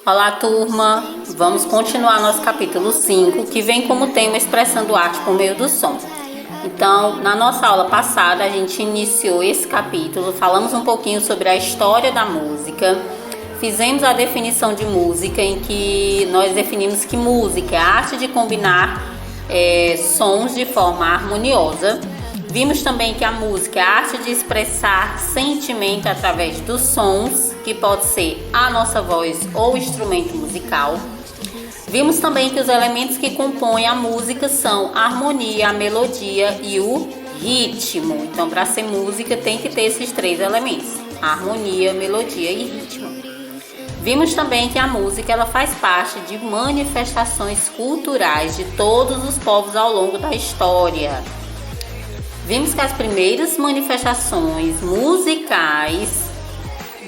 Olá, turma! Vamos continuar nosso capítulo 5, que vem como tema expressando arte por meio do som. Então, na nossa aula passada, a gente iniciou esse capítulo, falamos um pouquinho sobre a história da música, fizemos a definição de música, em que nós definimos que música é a arte de combinar sons de forma harmoniosa. Vimos também que a música é a arte de expressar sentimento através dos sons, que pode ser a nossa voz ou instrumento musical. Vimos também que os elementos que compõem a música são a harmonia, a melodia e o ritmo. Então, para ser música, tem que ter esses três elementos: harmonia, melodia e ritmo. Vimos também que a música ela faz parte de manifestações culturais de todos os povos ao longo da história. Vimos que as primeiras manifestações musicais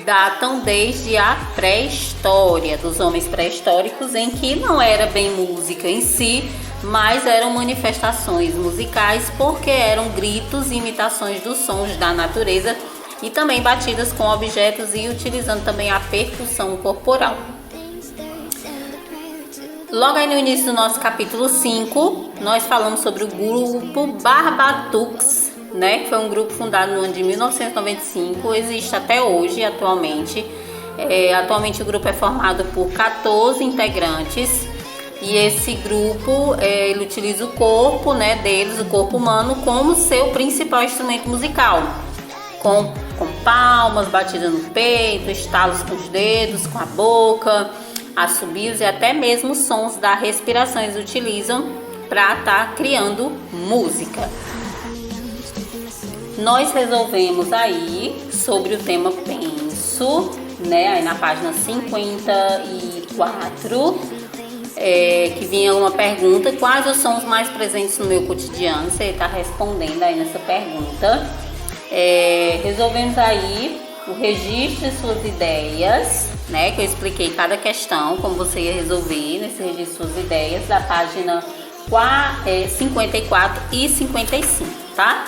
datam desde a pré-história, dos homens pré-históricos, em que não era bem música em si, mas eram manifestações musicais porque eram gritos e imitações dos sons da natureza e também batidas com objetos e utilizando também a percussão corporal. Logo aí no início do nosso capítulo 5, nós falamos sobre o grupo Barbatuques, né, que foi um grupo fundado no ano de 1995, existe até hoje, atualmente. Atualmente o grupo é formado por 14 integrantes e esse grupo ele utiliza o corpo, né, deles, o corpo humano, como seu principal instrumento musical, com palmas, batidas no peito, estalos com os dedos, com a boca, assobios e até mesmo sons da respiração eles utilizam para estar criando música. Nós resolvemos aí sobre o tema penso, né, aí na página 54, que vinha uma pergunta: quais os sons mais presentes no meu cotidiano? Você está respondendo aí nessa pergunta. Resolvemos aí o registro de suas ideias, né, que eu expliquei cada questão, como você ia resolver nesse registro de suas ideias, da página 54 e 55, tá?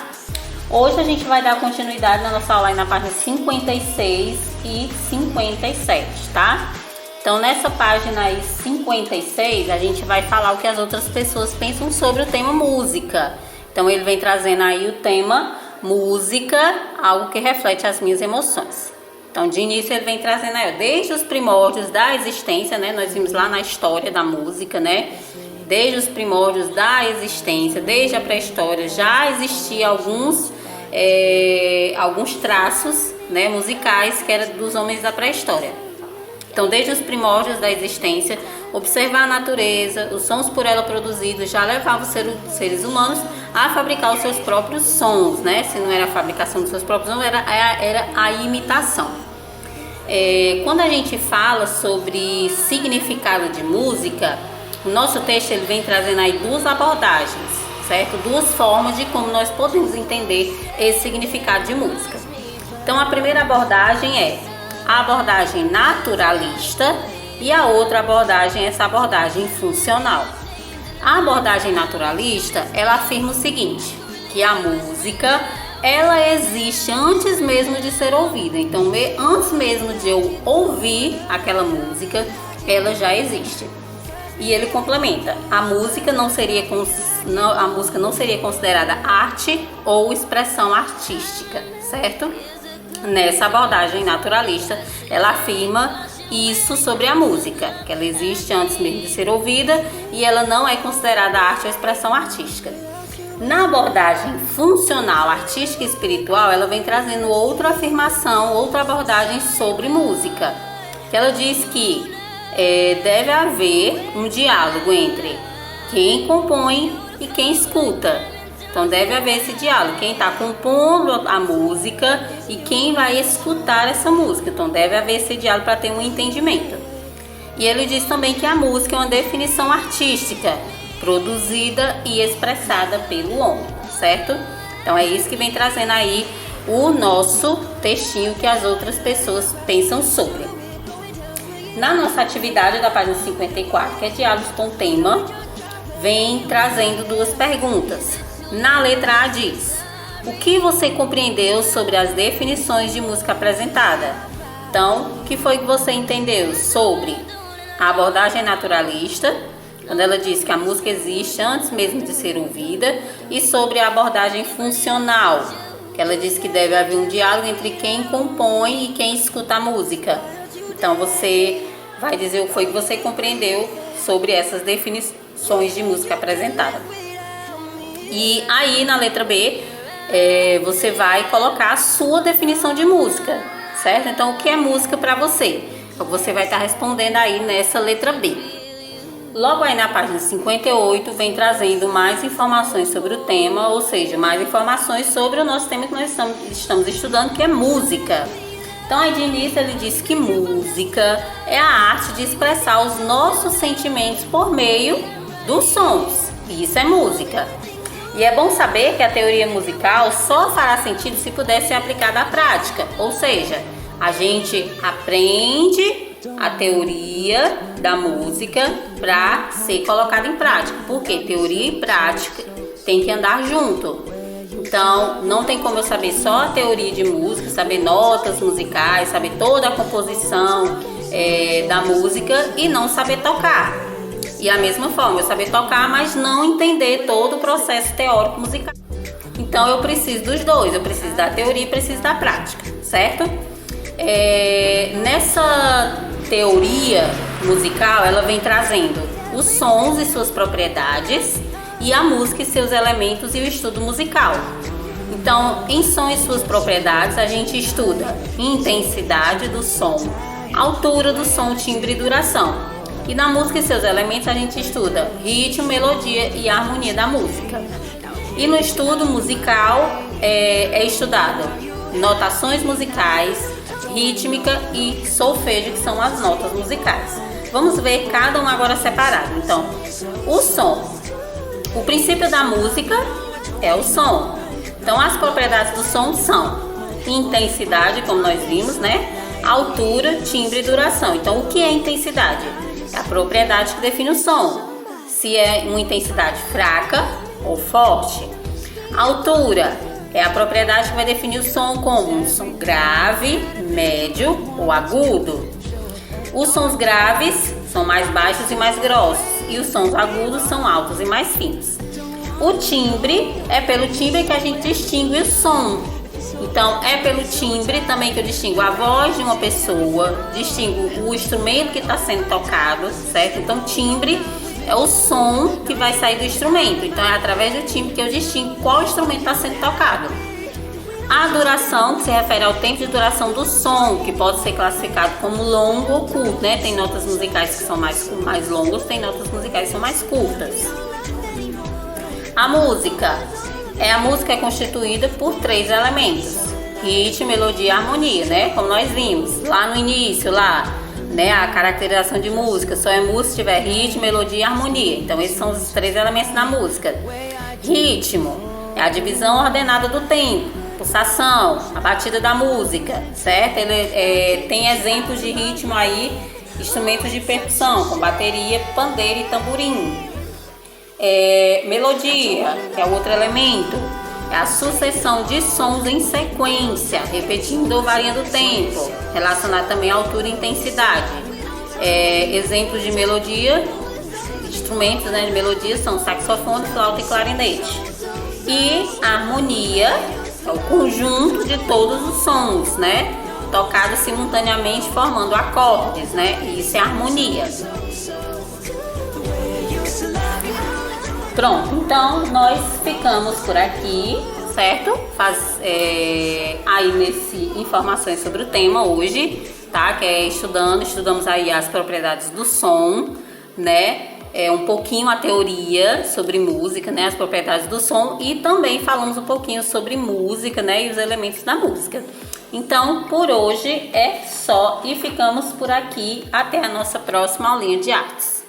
Hoje a gente vai dar continuidade na nossa aula aí na página 56 e 57, tá? Então nessa página aí 56 a gente vai falar o que as outras pessoas pensam sobre o tema música. Então ele vem trazendo aí o tema música, algo que reflete as minhas emoções. Então de início ele vem trazendo aí, desde os primórdios da existência, né? Nós vimos lá na história da música, né? Desde os primórdios da existência, desde a pré-história, já existia alguns traços, né, musicais que eram dos homens da pré-história. Então, desde os primórdios da existência, observar a natureza, os sons por ela produzidos já levavam os seres humanos a fabricar os seus próprios sons, né? Se não era a fabricação dos seus próprios sons, era a imitação. Quando a gente fala sobre significado de música, o nosso texto ele vem trazendo aí duas abordagens, certo? Duas formas de como nós podemos entender esse significado de música. Então, a primeira abordagem é a abordagem naturalista e a outra abordagem é essa abordagem funcional. A abordagem naturalista, ela afirma o seguinte, que a música, ela existe antes mesmo de ser ouvida. Então, antes mesmo de eu ouvir aquela música, ela já existe. E ele complementa, a música não seria considerada arte ou expressão artística, certo? Nessa abordagem naturalista, ela afirma isso sobre a música, que ela existe antes mesmo de ser ouvida e ela não é considerada arte ou expressão artística. Na abordagem funcional, artística e espiritual, ela vem trazendo outra afirmação, outra abordagem sobre música, que ela diz que deve haver um diálogo entre quem compõe e quem escuta. Então deve haver esse diálogo, quem está compondo a música e quem vai escutar essa música. Então deve haver esse diálogo para ter um entendimento. E ele diz também que a música é uma definição artística, produzida e expressada pelo homem, certo? Então é isso que vem trazendo aí o nosso textinho que as outras pessoas pensam sobre. Na nossa atividade da página 54, que é diálogos com tema, vem trazendo duas perguntas. Na letra A diz: o que você compreendeu sobre as definições de música apresentada? Então, o que foi que você entendeu sobre A abordagem naturalista, quando ela diz que a música existe antes mesmo de ser ouvida, e sobre a abordagem funcional, que ela diz que deve haver um diálogo entre quem compõe e quem escuta a música. Então você vai dizer o que foi que você compreendeu sobre essas definições de música apresentadas. E aí na letra B, você vai colocar a sua definição de música, certo? Então o que é música para você? Você vai estar respondendo aí nessa letra B. Logo aí na página 58 vem trazendo mais informações sobre o tema, ou seja, mais informações sobre o nosso tema que nós estamos estudando, que é música. Então aí de início ele diz que música é a arte de expressar os nossos sentimentos por meio dos sons. E isso é música. E é bom saber que a teoria musical só fará sentido se puder ser aplicada à prática, ou seja, a gente aprende a teoria da música para ser colocada em prática, porque teoria e prática tem que andar junto. Então, não tem como eu saber só a teoria de música, saber notas musicais, saber toda a composição da música e não saber tocar. E a mesma forma, eu saber tocar, mas não entender todo o processo teórico musical. Então, eu preciso dos dois, eu preciso da teoria e preciso da prática, certo? Nessa teoria musical, ela vem trazendo os sons e suas propriedades e a música e seus elementos e o estudo musical. Então, em som e suas propriedades, a gente estuda intensidade do som, altura do som, timbre e duração. E na música e seus elementos, a gente estuda ritmo, melodia e harmonia da música. E no estudo musical é estudado notações musicais, rítmica e solfejo, que são as notas musicais. Vamos ver cada um agora separado. Então, o som. O princípio da música é o som. Então, as propriedades do som são intensidade, como nós vimos, né? Altura, timbre e duração. Então, o que é intensidade? É a propriedade que define o som. Se é uma intensidade fraca ou forte. Altura é a propriedade que vai definir o som como um som grave, médio ou agudo. Os sons graves são mais baixos e mais grossos, e os sons agudos são altos e mais finos. O timbre é pelo timbre que a gente distingue o som. Então, é pelo timbre também que eu distingo a voz de uma pessoa, distingo o instrumento que está sendo tocado, certo? Então, timbre é o som que vai sair do instrumento. Então, é através do timbre que eu distingo qual instrumento está sendo tocado. A duração, que se refere ao tempo de duração do som, que pode ser classificado como longo ou curto, né? Tem notas musicais que são mais longas, tem notas musicais que são mais curtas. A música é constituída por 3 elementos: ritmo, melodia e harmonia, né? Como nós vimos lá no início, né? A caracterização de música só é música se tiver ritmo, melodia e harmonia. Então esses são os 3 elementos da música. Ritmo é a divisão ordenada do tempo, pulsação, a batida da música, certo? Ele tem exemplos de ritmo aí, instrumentos de percussão, com bateria, pandeiro e tamborim. Melodia, que é o outro elemento, é a sucessão de sons em sequência, repetindo ou variando o tempo, relacionado também à altura e intensidade. Exemplos de melodia, instrumentos, né, de melodia são saxofone, flauta e clarinete. E a harmonia é o conjunto de todos os sons, né, tocados simultaneamente formando acordes, né, e isso é harmonia. Pronto, então nós ficamos por aqui, certo? Aí nesse informações sobre o tema hoje, tá? Que é estudamos aí as propriedades do som, né? Um pouquinho a teoria sobre música, né? As propriedades do som, e também falamos um pouquinho sobre música, né? E os elementos da música. Então, por hoje é só e ficamos por aqui. Até a nossa próxima aulinha de artes.